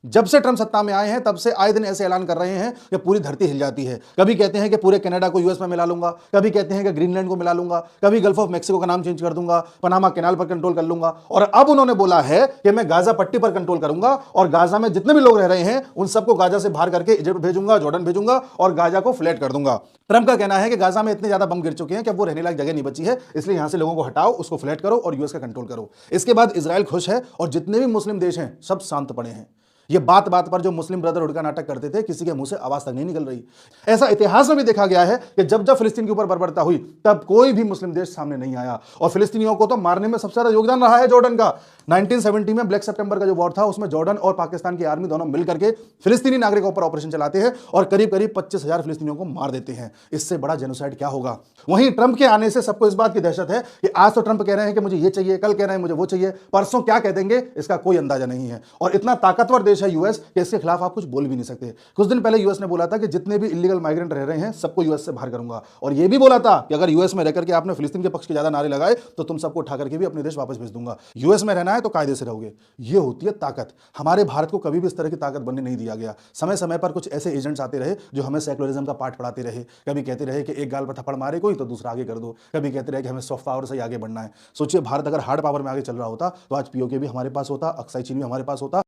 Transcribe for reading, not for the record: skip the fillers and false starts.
जब से ट्रंप सत्ता में आए हैं तब से आए दिन ऐसे ऐलान कर रहे हैं कि पूरी धरती हिल जाती है। कभी कहते हैं कि पूरे कनाडा को यूएस में मिला लूंगा, कभी कहते हैं कि ग्रीनलैंड को मिला लूंगा, कभी गल्फ ऑफ मैक्सिको का नाम चेंज कर दूंगा, पनामा कैनाल पर कंट्रोल कर लूंगा, और अब उन्होंने बोला है कि मैं गाजा पट्टी पर कंट्रोल करूंगा और गाजा में जितने भी लोग रह रहे हैं उन सबको गाजा से बाहर करके इजिप्ट भेजूंगा, जॉर्डन भेजूंगा और गाजा को फ्लैट कर दूंगा। ट्रंप का कहना है कि गाजा में इतने ज्यादा बम गिर चुके हैं कि अब वो रहने लायक जगह नहीं बची है, इसलिए यहां से लोगों को हटाओ, उसको फ्लैट करो और यूएस का कंट्रोल करो। इसके बाद इजराइल खुश है और जितने भी मुस्लिम देश हैं सब शांत पड़े हैं। ये बात बात पर जो मुस्लिम ब्रदरहुड का नाटक करते थे किसी के मुंह से आवाज तक नहीं निकल रही। ऐसा इतिहास में भी देखा गया है कि जब जब फिलिस्तीन के ऊपर बर्बरता हुई तब कोई भी मुस्लिम देश सामने नहीं आया, और फिलिस्तीनियों को तो मारने में सबसे ज्यादा योगदान रहा है जॉर्डन का। 1970 में ब्लैक सितंबर का जो वॉर था उसमें जॉर्डन और पाकिस्तान की आर्मी दोनों मिलकर के फिलिस्तीनी नागरिकों पर ऑपरेशन चलाते हैं और करीब करीब 25,000 फिलिस्तीनियों को मार देते हैं। इससे बड़ा जेनोसाइड क्या होगा। वहीं ट्रंप के आने से सबको इस बात की दहशत है कि आज तो ट्रंप कह रहे हैं कि मुझे ये चाहिए, कल कह रहे हैं मुझे वो चाहिए, परसों क्या कह देंगे इसका कोई अंदाजा नहीं है। और इतना ताकतवर देश है यूएस कि इसके खिलाफ आप कुछ बोल भी नहीं सकते। कुछ दिन पहले यूएस ने बोला था कि जितने भी इलीगल माइग्रेंट रह रहे हैं सबको यूएस से बाहर करूंगा, और यह भी बोला था कि अगर यूएस में रहकर के आपने फिलिस्तीन के पक्ष के ज्यादा नारे लगाए तो तुम सबको उठा करके भी अपने देश वापस भेज दूंगा। यूएस में रहना है तो कायदे से रहोगे। ये होती है ताकत। हमारे भारत को कभी भी इस तरह की ताकत बनने नहीं दिया गया। समय समय पर कुछ ऐसे एजेंट्स आते रहे जो हमें सेकुलरिज्म का पाठ पढ़ाते रहे। कभी कहते रहे कि एक गाल पर थप्पड़ मारे कोई तो दूसरा आगे कर दो, कभी कहते रहे कि हमें सॉफ्ट पावर से आगे बढ़ना है। सोचिए भारत अगर हार्ड पावर में आगे चल रहा होता तो आज पीओके भी हमारे पास होता, अक्साई चीन भी हमारे पास होता।